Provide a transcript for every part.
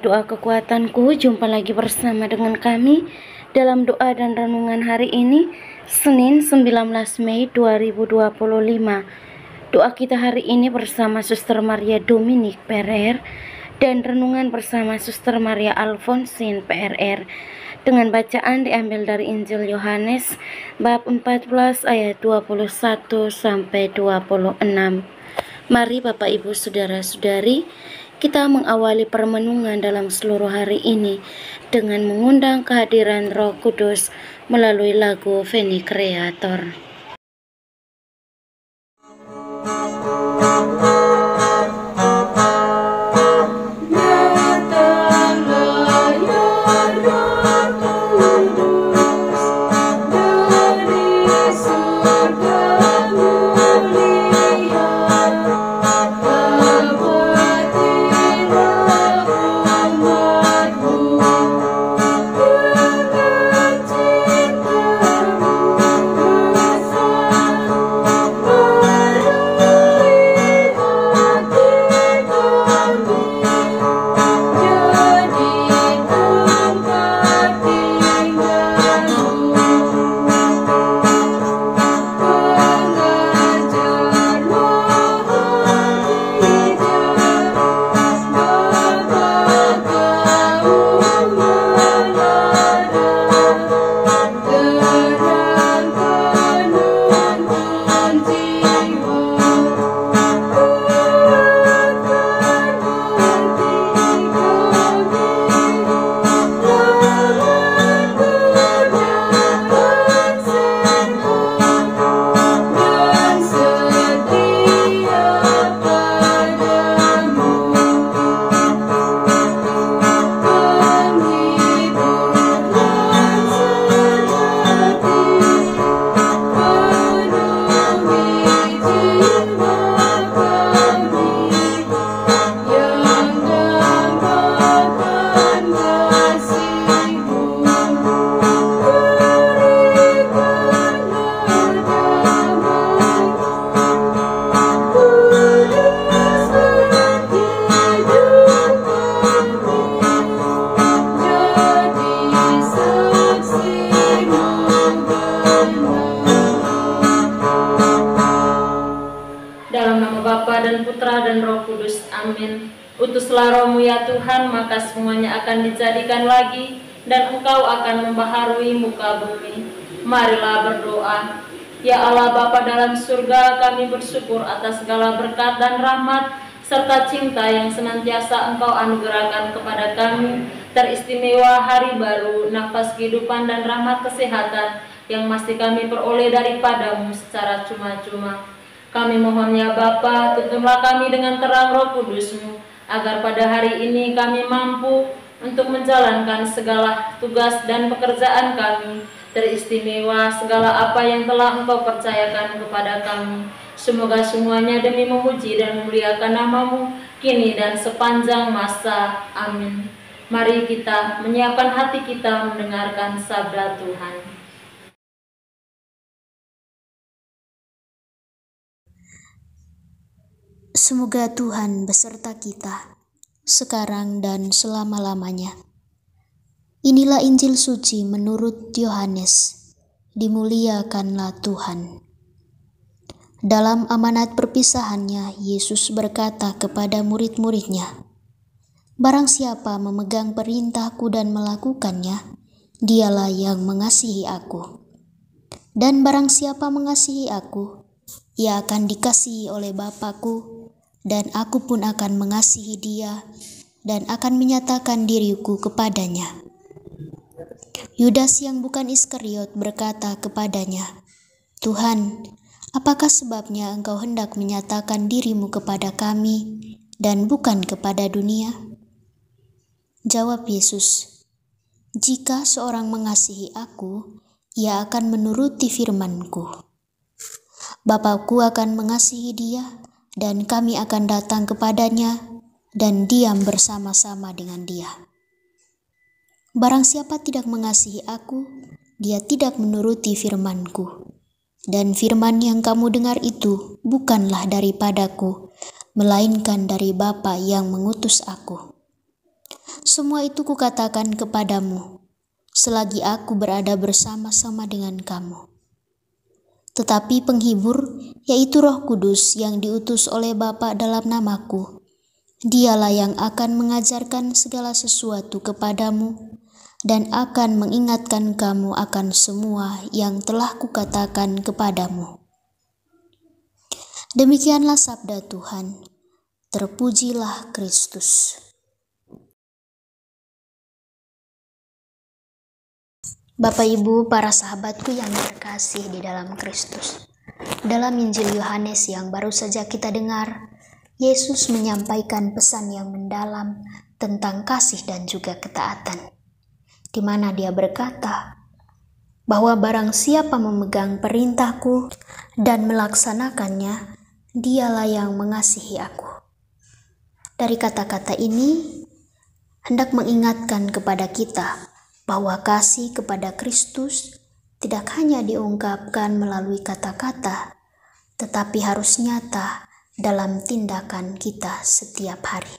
Sahabat doa kekuatanku, jumpa lagi bersama dengan kami dalam doa dan renungan hari ini, Senin 19 Mei 2025. Doa kita hari ini bersama Suster Maria Dominik PRR dan renungan bersama Suster Maria Alfonsin PRR dengan bacaan diambil dari Injil Yohanes bab 14 ayat 21 sampai 26. Mari Bapak Ibu Saudara-saudari, kita mengawali permenungan dalam seluruh hari ini dengan mengundang kehadiran Roh Kudus melalui lagu Veni Creator. Dan Putra dan Roh Kudus. Amin. Utuslah Roh-Mu ya Tuhan, maka semuanya akan dijadikan lagi, dan Engkau akan membaharui muka bumi. Marilah berdoa. Ya Allah Bapa dalam surga, kami bersyukur atas segala berkat dan rahmat, serta cinta yang senantiasa Engkau anugerahkan kepada kami, teristimewa hari baru, nafas kehidupan dan rahmat kesehatan, yang masih kami peroleh daripada-Mu secara cuma-cuma. Kami mohon ya Bapa, tuntunlah kami dengan terang Roh Kudus-Mu, agar pada hari ini kami mampu untuk menjalankan segala tugas dan pekerjaan kami, teristimewa segala apa yang telah Engkau percayakan kepada kami. Semoga semuanya demi memuji dan memuliakan nama-Mu, kini dan sepanjang masa. Amin. Mari kita menyiapkan hati kita mendengarkan sabda Tuhan. Semoga Tuhan beserta kita, sekarang dan selama-lamanya. Inilah Injil suci menurut Yohanes. Dimuliakanlah Tuhan. Dalam amanat perpisahannya, Yesus berkata kepada murid-muridnya, "Barang siapa memegang perintahku dan melakukannya, dialah yang mengasihi aku. Dan barang siapa mengasihi aku, ia akan dikasihi oleh Bapa-Ku, dan aku pun akan mengasihi dia dan akan menyatakan diriku kepadanya." Yudas yang bukan Iskariot berkata kepadanya, "Tuhan, apakah sebabnya Engkau hendak menyatakan dirimu kepada kami dan bukan kepada dunia?" Jawab Yesus, "Jika seorang mengasihi aku, ia akan menuruti firman-Ku. Bapa-Ku akan mengasihi dia, dan kami akan datang kepadanya dan diam bersama-sama dengan dia. Barang siapa tidak mengasihi aku, dia tidak menuruti firman-Ku. Dan firman yang kamu dengar itu bukanlah daripadaku, melainkan dari Bapa yang mengutus aku. Semua itu kukatakan kepadamu, selagi aku berada bersama-sama dengan kamu. Tetapi penghibur, yaitu Roh Kudus yang diutus oleh Bapa dalam namaku, Dialah yang akan mengajarkan segala sesuatu kepadamu dan akan mengingatkan kamu akan semua yang telah kukatakan kepadamu. Demikianlah sabda Tuhan. Terpujilah Kristus. Bapak Ibu, para sahabatku yang terkasih di dalam Kristus. Dalam Injil Yohanes yang baru saja kita dengar, Yesus menyampaikan pesan yang mendalam tentang kasih dan juga ketaatan, di mana Dia berkata bahwa barang siapa memegang perintahku dan melaksanakannya, dialah yang mengasihi aku. Dari kata-kata ini hendak mengingatkan kepada kita bahwa kasih kepada Kristus tidak hanya diungkapkan melalui kata-kata, tetapi harus nyata dalam tindakan kita setiap hari.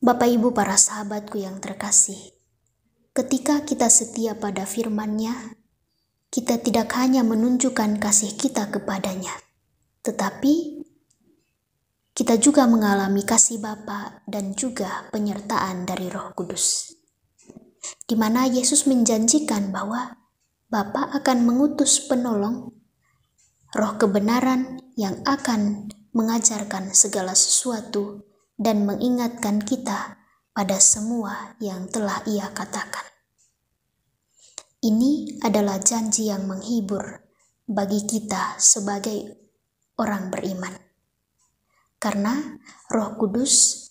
Bapak Ibu, para sahabatku yang terkasih, ketika kita setia pada firman-Nya, kita tidak hanya menunjukkan kasih kita kepadanya, tetapi kita juga mengalami kasih Bapa dan juga penyertaan dari Roh Kudus, di mana Yesus menjanjikan bahwa Bapa akan mengutus penolong, Roh kebenaran yang akan mengajarkan segala sesuatu dan mengingatkan kita pada semua yang telah Ia katakan. Ini adalah janji yang menghibur bagi kita sebagai orang beriman, karena Roh Kudus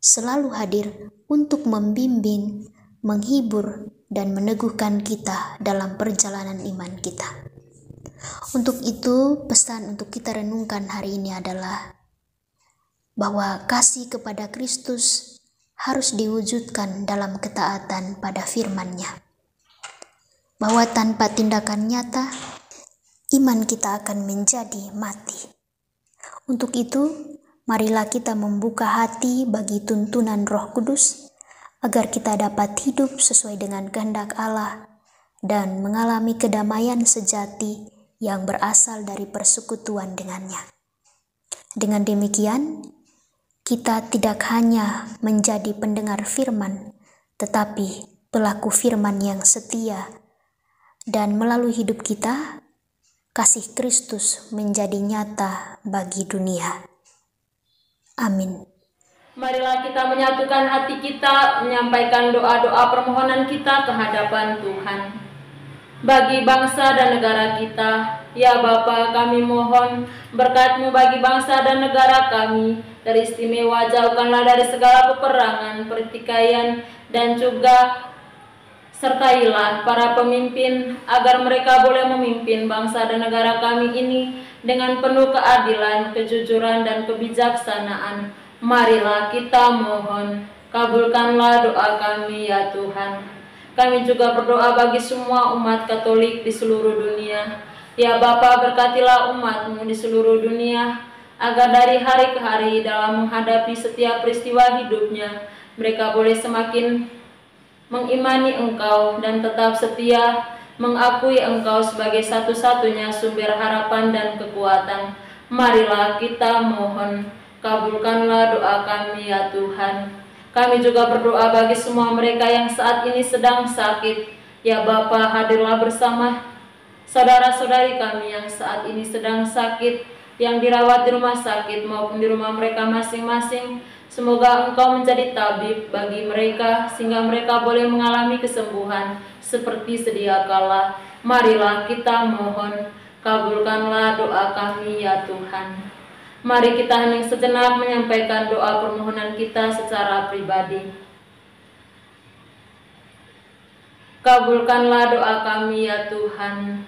selalu hadir untuk membimbing, menghibur, dan meneguhkan kita dalam perjalanan iman kita. Untuk itu, pesan untuk kita renungkan hari ini adalah bahwa kasih kepada Kristus harus diwujudkan dalam ketaatan pada firman-Nya. Bahwa tanpa tindakan nyata, iman kita akan menjadi mati. Untuk itu, marilah kita membuka hati bagi tuntunan Roh Kudus, agar kita dapat hidup sesuai dengan kehendak Allah dan mengalami kedamaian sejati yang berasal dari persekutuan dengannya. Dengan demikian, kita tidak hanya menjadi pendengar firman, tetapi pelaku firman yang setia, dan melalui hidup kita, kasih Kristus menjadi nyata bagi dunia. Amin. Marilah kita menyatukan hati kita, menyampaikan doa-doa permohonan kita ke hadapan Tuhan. Bagi bangsa dan negara kita, ya Bapa, kami mohon berkat-Mu bagi bangsa dan negara kami. Teristimewa jauhkanlah dari segala peperangan, pertikaian, dan juga sertailah para pemimpin agar mereka boleh memimpin bangsa dan negara kami ini dengan penuh keadilan, kejujuran, dan kebijaksanaan. Marilah kita mohon, kabulkanlah doa kami ya Tuhan. Kami juga berdoa bagi semua umat Katolik di seluruh dunia. Ya Bapa, berkatilah umat-Mu di seluruh dunia, agar dari hari ke hari dalam menghadapi setiap peristiwa hidupnya, mereka boleh semakin mengimani Engkau dan tetap setia mengakui Engkau sebagai satu-satunya sumber harapan dan kekuatan. Marilah kita mohon, kabulkanlah doa kami ya Tuhan. Kami juga berdoa bagi semua mereka yang saat ini sedang sakit. Ya Bapa, hadirlah bersama saudara-saudari kami yang saat ini sedang sakit, yang dirawat di rumah sakit maupun di rumah mereka masing-masing. Semoga Engkau menjadi tabib bagi mereka, sehingga mereka boleh mengalami kesembuhan seperti sedia kala. Marilah kita mohon, kabulkanlah doa kami ya Tuhan. Mari kita hening sejenak menyampaikan doa permohonan kita secara pribadi. Kabulkanlah doa kami ya Tuhan.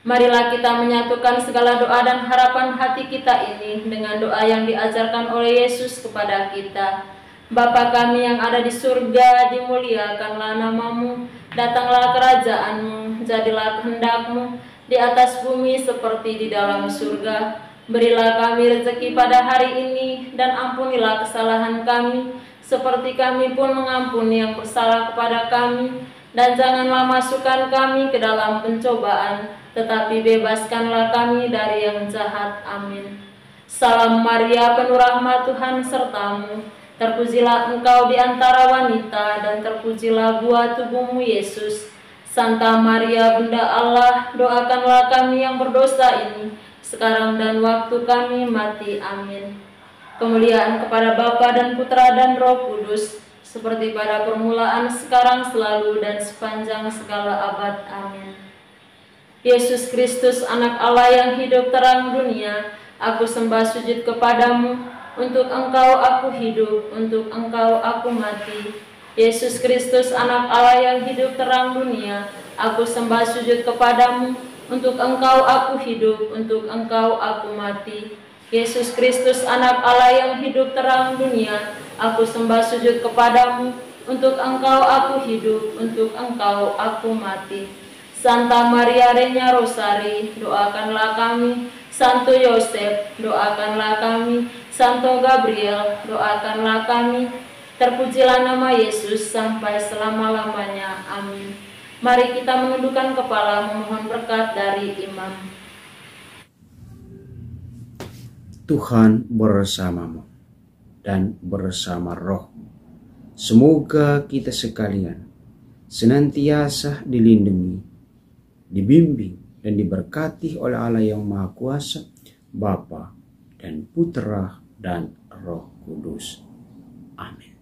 Marilah kita menyatukan segala doa dan harapan hati kita ini dengan doa yang diajarkan oleh Yesus kepada kita. Bapa kami yang ada di surga, dimuliakanlah nama-Mu, datanglah kerajaan-Mu, jadilah kehendak-Mu di atas bumi seperti di dalam surga. Berilah kami rezeki pada hari ini, dan ampunilah kesalahan kami, seperti kami pun mengampuni yang bersalah kepada kami. Dan janganlah masukkan kami ke dalam pencobaan, tetapi bebaskanlah kami dari yang jahat. Amin. Salam Maria, penuh rahmat, Tuhan sertamu. Terpujilah engkau di antara wanita, dan terpujilah buah tubuhmu, Yesus. Santa Maria, Bunda Allah, doakanlah kami yang berdosa ini, sekarang dan waktu kami mati. Amin. Kemuliaan kepada Bapa dan Putra dan Roh Kudus, seperti pada permulaan, sekarang, selalu, dan sepanjang segala abad. Amin. Yesus Kristus, anak Allah yang hidup terang dunia, aku sembah sujud kepadamu. Untuk engkau aku hidup, untuk engkau aku mati. Yesus Kristus, anak Allah yang hidup terang dunia, aku sembah sujud kepadamu. Untuk engkau aku hidup, untuk engkau aku mati. Yesus Kristus, anak Allah yang hidup terang dunia, aku sembah sujud kepadamu. Untuk engkau aku hidup, untuk engkau aku mati. Santa Maria Regna Rosari, doakanlah kami. Santo Yosef, doakanlah kami. Santo Gabriel, doakanlah kami. Terpujilah nama Yesus sampai selama-lamanya. Amin. Mari kita menundukkan kepala memohon berkat dari imam. Tuhan bersamamu dan bersama rohmu. Semoga kita sekalian senantiasa dilindungi, dibimbing, dan diberkati oleh Allah yang Maha Kuasa, Bapa dan Putra dan Roh Kudus. Amin.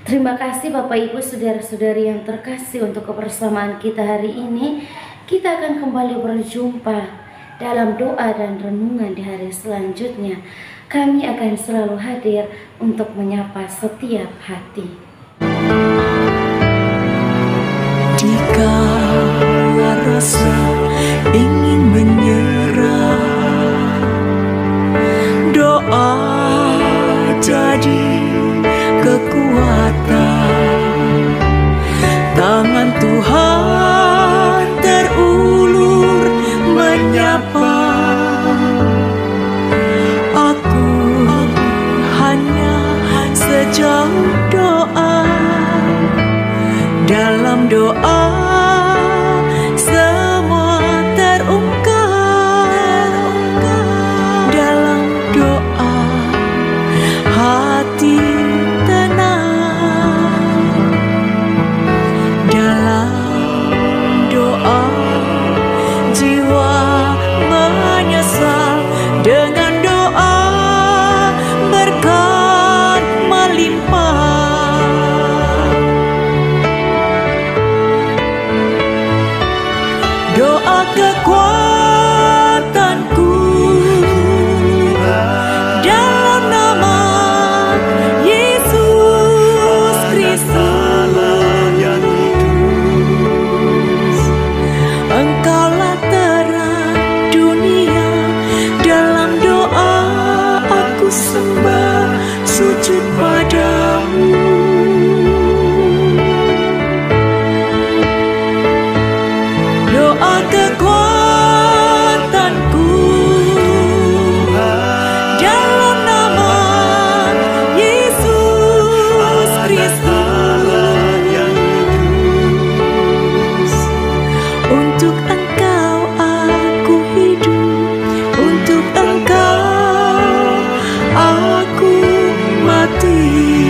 Terima kasih Bapak Ibu saudara-saudari yang terkasih untuk kebersamaan kita hari ini. Kita akan kembali berjumpa dalam doa dan renungan di hari selanjutnya. Kami akan selalu hadir untuk menyapa setiap hati. Jika rasa ingin menyerah, doa jadi kekuatan. Tangan Tuhan terulur menyapa. Aku hanya sejauh doa. Dalam doa semua terungkap. Dalam doa hati tenang. Dalam doa jiwa menyesal. Dengan doa berkat melimpah. Doa kekuatanku, dalam nama Yesus Kristus. Engkaulah terang dunia. Dalam doa aku sembah sujud padamu. Doa kekuatanku, dalam nama Yesus Kristus. Untuk engkau aku hidup, untuk engkau aku mati.